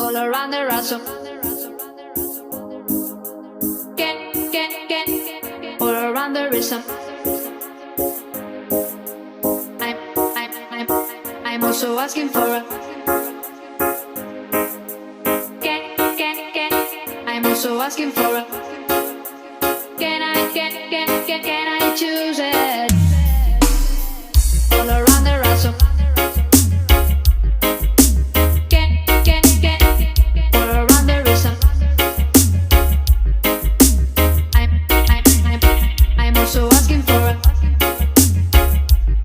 all around the rhythm. All around the rhythm. I'm, I'm, I'm, I'm also asking for a. I'm also asking for a. Can I choose it?